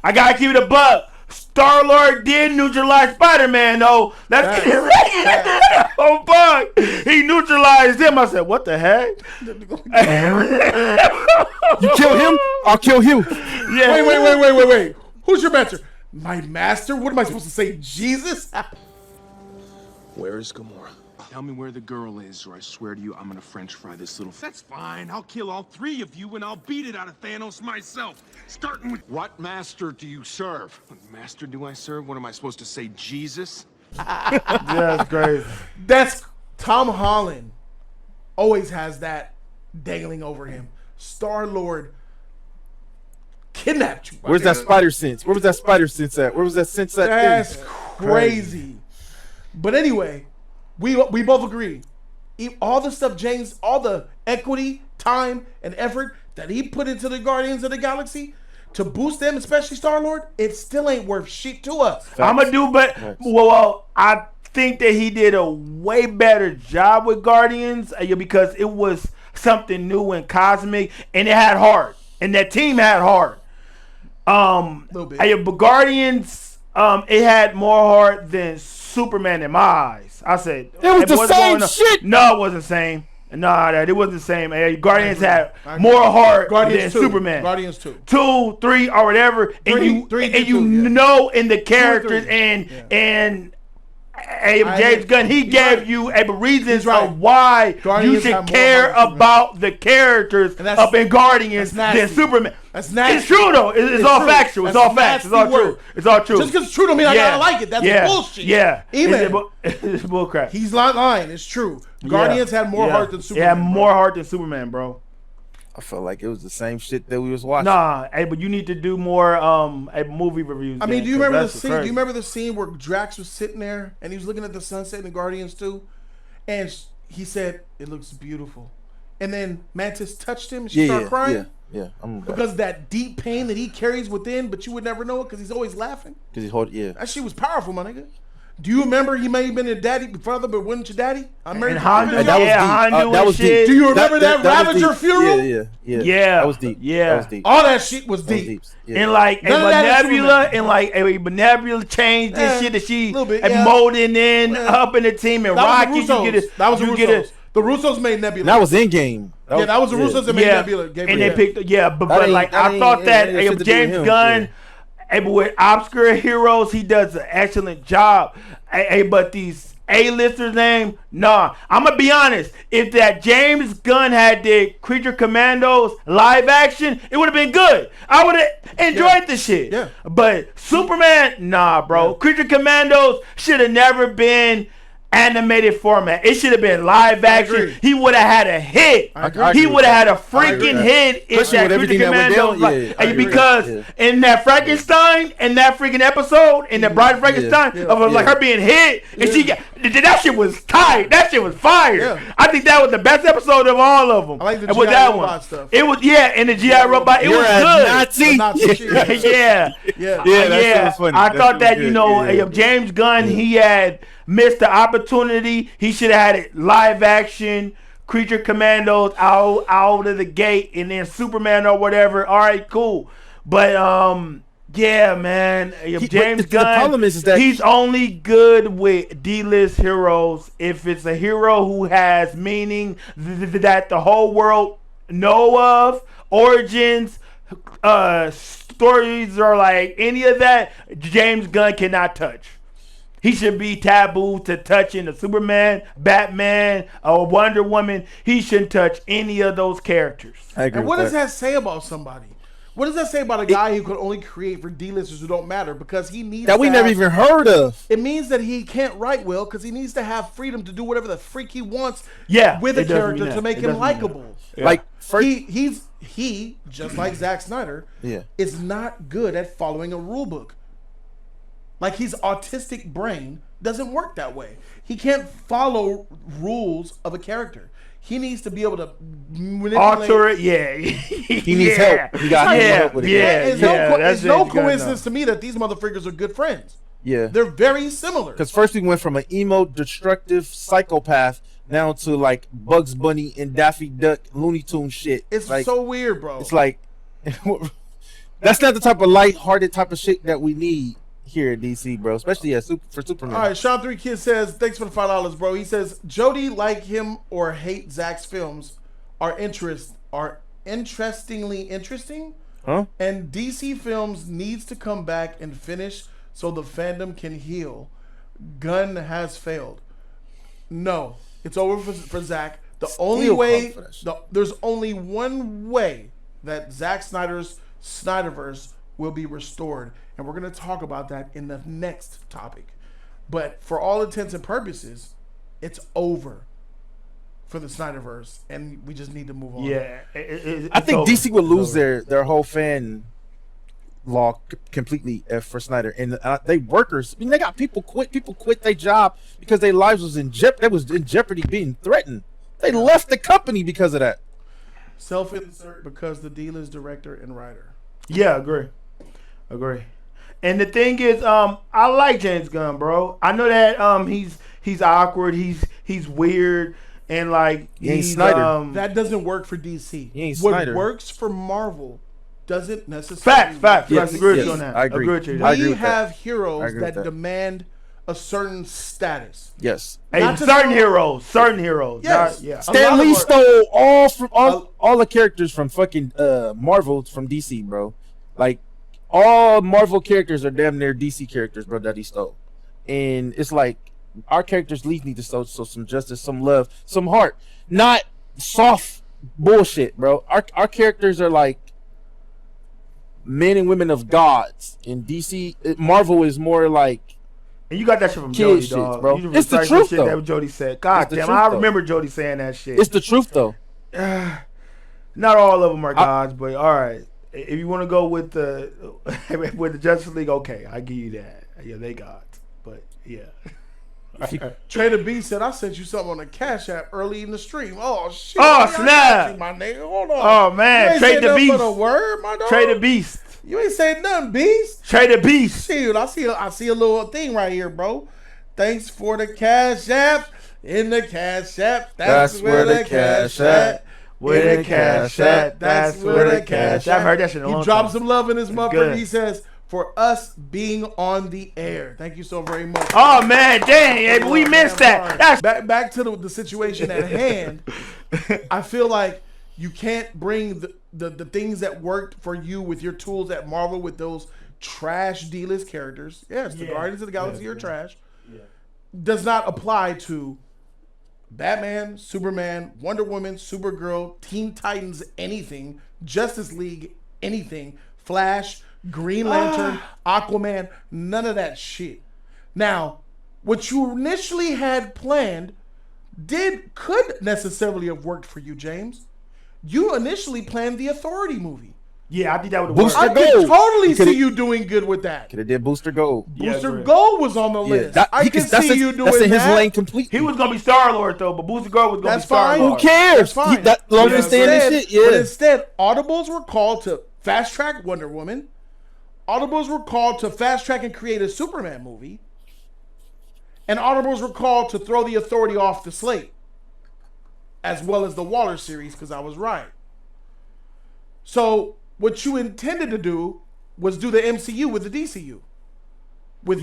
I gotta keep it a buck. Star-Lord did neutralize Spider-Man, though. Let's get it right. Oh, fuck. He neutralized him. I said, what the heck? You kill him, I'll kill you. Yeah. Wait. Who's your mentor? My master? What am I supposed to say? Jesus? Where is Gamora? Tell me where the girl is, or I swear to you, I'm gonna French fry this little. That's fine. I'll kill all three of you, and I'll beat it out of Thanos myself. Starting with What master do you serve? What master do I serve? What am I supposed to say? Jesus? Yeah, that's crazy. That's Tom Holland. Always has that dangling over him. Star-Lord kidnapped you. Where's that spider sense? Where was that spider sense at? Where was that sense at? That's crazy. But anyway, we both agree. All the stuff James, all the equity, time, and effort that he put into the Guardians of the Galaxy to boost them, especially Star-Lord, it still ain't worth shit to us. I'm gonna do, but well, I think that he did a way better job with Guardians because it was something new and cosmic, and it had heart, and that team had heart. But Guardians, it had more heart than Superman in my eyes. I said it was the same shit. No, it wasn't the same. Nah, it wasn't the same. Guardians had more heart than Superman. Guardians 2. 2, 3, or whatever. You know in the characters and James Gunn, he gave you reasons of why you should care about the characters up in Guardians than Superman. That's nasty. It's true though. It's all factual. It's all facts. It's all true. It's all true. Just because it's true don't mean I gotta like it. That's bullshit. Yeah. Even it's bullcrap. He's not lying. It's true. Guardians had more heart than Superman. Yeah, more heart than Superman, bro. I felt like it was the same shit that we was watching. Nah, but you need to do more movie reviews. I mean, do you remember the scene? Do you remember the scene where Drax was sitting there and he was looking at the sunset in Guardians 2, and he said, "It looks beautiful," and then Mantis touched him and she started crying. Yeah. Because that deep pain that he carries within, but you would never know it because he's always laughing. Because that shit was powerful, my nigga. Do you remember he may have been a father, but wasn't your daddy? Han that was deep. Do you remember that Ravager funeral? Yeah. That was deep. Yeah. That was deep. All that shit was deep. And like Nebula changed this shit that she molding in up in the team and Rocky. That was the Russos. The Russos made Nebula. That was in game. That was the Russos that made Nebula. And they picked but like I thought that James Gunn. But with obscure heroes, he does an excellent job. But these A-listers name, nah. I'm gonna be honest. If that James Gunn had did Creature Commandos live action, it would have been good. I would have enjoyed the shit. Yeah. But Superman, nah, bro. Creature Commandos should have never been animated format. It should have been live action. He would have had a hit. He would have had a freaking hit if that Creature Commando. Because in that Frankenstein, in that freaking episode, in the Bride of Frankenstein, of like her being hit, and she got that shit was tight. That shit was fire. I think that was the best episode of all of them. I like the G.I. Robot stuff. It was and the G.I. Robot. It was good. Nazi. Yeah. I thought that James Gunn, he had missed the opportunity. He should have had it live action, Creature Commandos out of the gate, and then Superman or whatever. All right, cool. But yeah, man, James Gunn. The problem is that he's only good with D-list heroes if it's a hero who has meaning that the whole world know of, origins, stories, or like any of that. James Gunn cannot touch. He should be taboo to touching a Superman, Batman, or Wonder Woman. He shouldn't touch any of those characters. And what does that say about somebody? What does that say about a guy who could onuld create for D-listers who don't matter because he needs that we never even heard of? It means that he can't write well because he needs to have freedom to do whatever the freak he wants with a character to make him likable. Like he just like Zack Snyder is not good at following a rule book. Like his autistic brain doesn't work that way. He can't follow rules of a character. He needs to be able to manipulate. Alter it, He needs help. He got help with it. It's no coincidence to me that these motherfuckers are good friends. Yeah. They're very similar. Because first we went from an emo, destructive psychopath now to like Bugs Bunny and Daffy Duck Looney Tune shit. It's like, so weird, bro. It's like... That's not the type of light-hearted type of shit that we need here at DC, bro. Especially for Superman. All right, Sean 3 Kid says, thanks for the $5, bro. He says, Jody like him or hate Zack's films are interestingly interesting. Huh? And DC films needs to come back and finish so the fandom can heal. Gunn has failed. No, it's over for Zack. There's only one way that Zack Snyder's Snyderverse will be restored, and we're going to talk about that in the next topic. But for all intents and purposes, it's over for the Snyderverse, and we just need to move on. Yeah, I think DC would lose their whole fan law completely for Snyder, and they workers. I mean, they got people quit their job because their lives was in jeopardy, being threatened. They left the company because of that. Self-insert because the deal is director and writer. Yeah, agree. And the thing is, I like James Gunn, bro. I know that he's awkward, he's weird, and like he ain't Snyder. That doesn't work for DC. He ain't what Snyder. Works for Marvel doesn't necessarily. Facts. Yes, I agree with yes, you on that. I agree. We have heroes that demand a certain status. Yes. Hey, certain heroes. Yes. Yeah. Stan Lee stole all the characters from fucking Marvel from DC, bro. Like all Marvel characters are damn near DC characters, bro, that he stole. And it's like our characters need to show some justice, some love, some heart, not soft bullshit, bro. Our characters are like men and women of gods. In DC, Marvel is more like. And you got that shit from Jody, shit, dog. bro. You It's the truth, shit though. that Jody said. God damn, I remember Jody saying that shit. It's the truth, though. Not all of them are gods, but all right. If you want to go with the Justice League, okay, I give you that. Yeah, they gods, but yeah. TreayDaBeast said, I sent you something on the Cash App early in the stream. Oh, shit. Oh, snap. My nigga, hold on. Oh, man. TreayDaBeast. Word, my dog. TreayDaBeast. You ain't saying nothing, Beast. TreayDaBeast. Shoot, I see a little thing right here, bro. Thanks for the Cash App. In the Cash App. That's where the Cash App. Where the cash at? That's where the cash at. I've heard that shit in a long time. He dropped some love in his motherfucker. Good. He says, for us being on the air. Thank you so very much. Oh, man. Dang. We missed that. That's back to the situation at hand. I feel like you can't bring the things that worked for you with your tools at Marvel with those trash D-list characters. Yes, the Guardians of the Galaxy are trash. Yeah. Does not apply to Batman, Superman, Wonder Woman, Supergirl, Teen Titans, anything, Justice League, anything, Flash, Green Lantern, Aquaman, none of that shit. Now, what you initially had planned could necessarily have worked for you, James. You initially planned the Authority movie. Yeah, I think that would have worked. I could totally see you doing good with that. Could have did Booster Gold. Booster Gold was on the list. I can see you doing that. That's in his lane completely. He was going to be Star-Lord, though, but Booster Gold was going to be Who Star-Lord. cares? That's fine. But instead, audibles were called to fast-track Wonder Woman. Audibles were called to fast-track and create a Superman movie. And audibles were called to throw the Authority off the slate. As well as the Waller series, because I was right. So what you intended to do was do the MCU with the DCU. With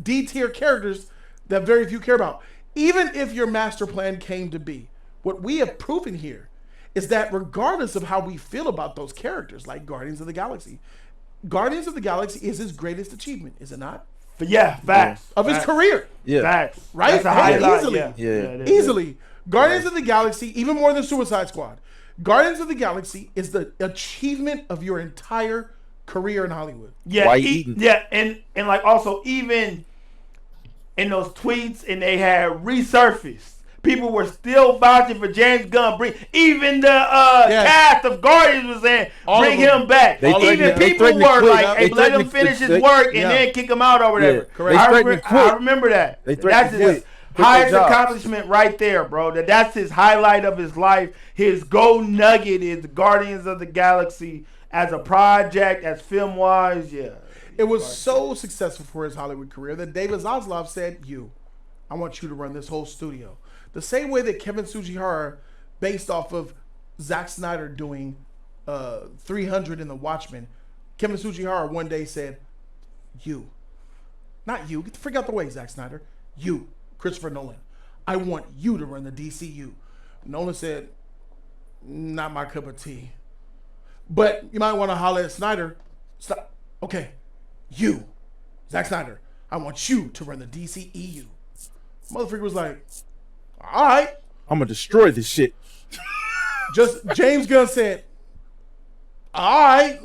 D-tier characters that very few care about. Even if your master plan came to be, what we have proven here is that regardless of how we feel about those characters, like Guardians of the Galaxy is his greatest achievement, is it not? But yeah, facts. Of his career. Yeah. Facts. Right? That's a highlight. Easily. Easily. Guardians of the Galaxy, even more than Suicide Squad. Guardians of the Galaxy is the achievement of your entire career in Hollywood. Yeah, and like also even in those tweets, and they had resurfaced. People were still vouching for James Gunn. Even the cast of Guardians was saying, bring him back. Even people were like, hey, let him finish his work and then kick him out or whatever. Correct. I remember that. That's his highest accomplishment right there, bro. That's his highlight of his life. His gold nugget is Guardians of the Galaxy as a project, as film-wise, It was so successful for his Hollywood career that David Zaslav said, I want you to run this whole studio. The same way that Kevin Tsujihara, based off of Zack Snyder doing 300 in The Watchmen, Kevin Tsujihara one day said, not you, get the freak out the way, Zack Snyder. You, Christopher Nolan, I want you to run the DCU. Nolan said, not my cup of tea. But you might want to holler at Snyder. Stop. Okay, you, Zack Snyder, I want you to run the DCEU. Motherfucker was like, all right. I'm going to destroy this shit. Just James Gunn said, all right.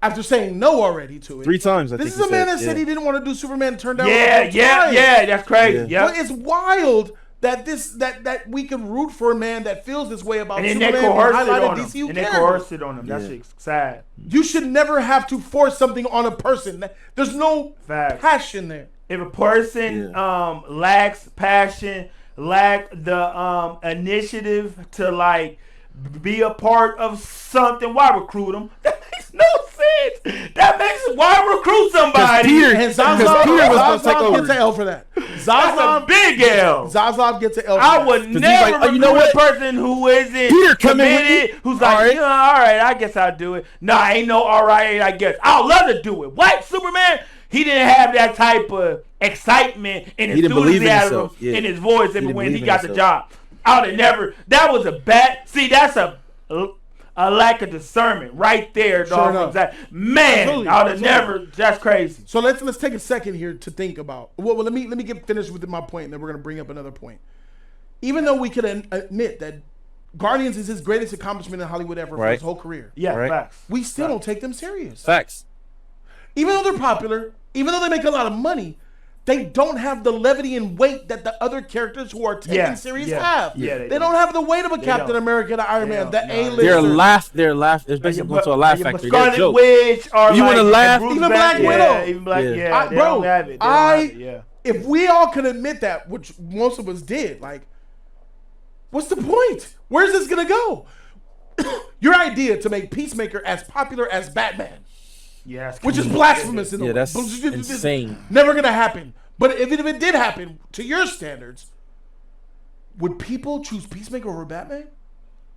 After saying no already to it. 3 times, I think. This is a man that said he didn't want to do Superman and turned down. Yeah, that's crazy. Yeah. Well, it's wild that that we can root for a man that feels this way about and Superman and highlighted DCU DCU and they coerced it on him. That shit's sad. You should never have to force something on a person. There's no passion there. If a person lacks passion, lack the initiative to like be a part of something, why recruit them? That makes no sense. Why recruit somebody? Peter was going to take over. Gets an L for that. That's a big L. Zaslav gets an L for I would never recruit a person who isn't committed, who's like, all right, I guess I'll do it. Nah, ain't no all right, I guess. I'd love to do it. What? Superman? He didn't have that type of excitement and enthusiasm in his voice when he got the job. I would have never. That was a bad. See, that's a lack of discernment right there, dog. Man, I would have never. That's crazy. So let's take a second here to think about. Well, let me get finished with my point, and then we're gonna bring up another point. Even though we could admit that Guardians is his greatest accomplishment in Hollywood ever for his whole career, facts. We still don't take them serious. Facts. Even though they're popular, even though they make a lot of money, they don't have the levity and weight that the other characters who are taken serious have. They don't have the weight of a Captain America, the Iron Man, the A-list. They're laugh. There's basically going to a laugh factory. Scarlet Witch, or you want to laugh? Even Black Widow. Even Black. They bro, don't have it. If we all could admit that, which most of us did, like, what's the point? Where's this gonna go? Your idea to make Peacemaker as popular as Batman. Which is blasphemous in the world. That's insane. Never gonna happen. But even if it did happen, to your standards, would people choose Peacemaker over Batman?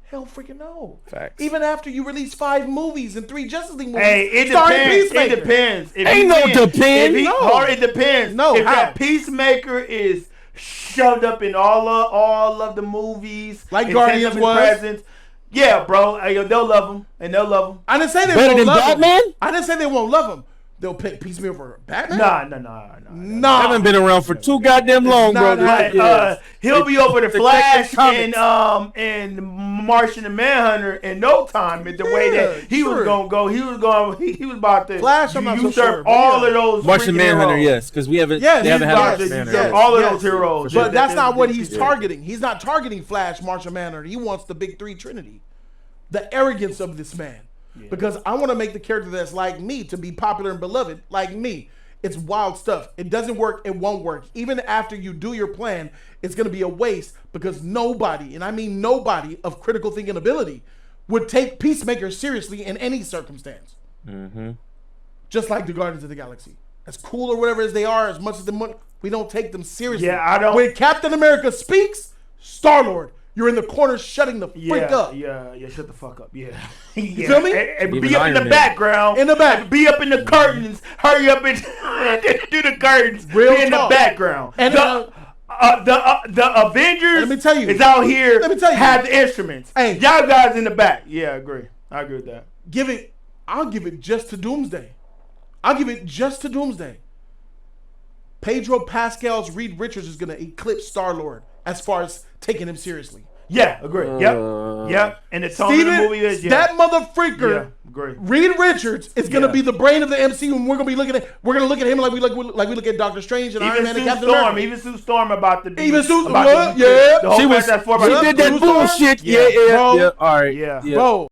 Hell freaking no. Facts. Even after you release 5 movies and 3 Justice League movies. Hey, it depends. Ain't no depend. It depends. No, if that Peacemaker is shoved up in all of the movies, like Guardians was. Yeah, bro. They'll love him, and they'll love him. I didn't say they better won't than love Batman? him. I didn't say they won't love him. They'll pick Peacemaker over Batman? Nah. I haven't been around for too goddamn long, bro. He'll be over the Flash and Martian and Manhunter in no time. The way that he was gonna go, he was about to Flash. I'm not so sure. All of those Martian Manhunter, yes, because we haven't. They haven't had Martian Manhunter. All of those heroes, but that's not what he's targeting. He's not targeting Flash, Martian Manhunter. He wants the big 3 trinity. The arrogance of this man. Because I want to make the character that's like me to be popular and beloved like me. It's wild stuff. It doesn't work. It won't work. Even after you do your plan, it's going to be a waste because nobody, and I mean nobody of critical thinking ability, would take Peacemaker seriously in any circumstance. Mm-hmm. Just like the Guardians of the Galaxy. As cool or whatever as they are, as much as we don't take them seriously. I don't. When Captain America speaks, Star-Lord, you're in the corner shutting the freak up. Yeah, shut the fuck up. Yeah. You feel me? And be up in the background. In the back. Be up in the curtains. Hurry up and do the curtains. Real be in the background. And the Avengers let me tell you, is out here. Let me tell you. Have the instruments. Hey. Y'all guys in the back. Yeah, I agree. I agree with that. I'll give it just to Doomsday. Pedro Pascal's Reed Richards is going to eclipse Star-Lord as far as taking him seriously. Yeah, agree. Yep. And the tone of the movie is that motherfreaker. Yeah, agree. Reed Richards is going to be the brain of the MCU, and we're going to look at him like we look at Doctor Strange and Iron Man and Captain America. Even Sue Storm about the She did that bullshit. Yeah. All right. Yeah. Bro.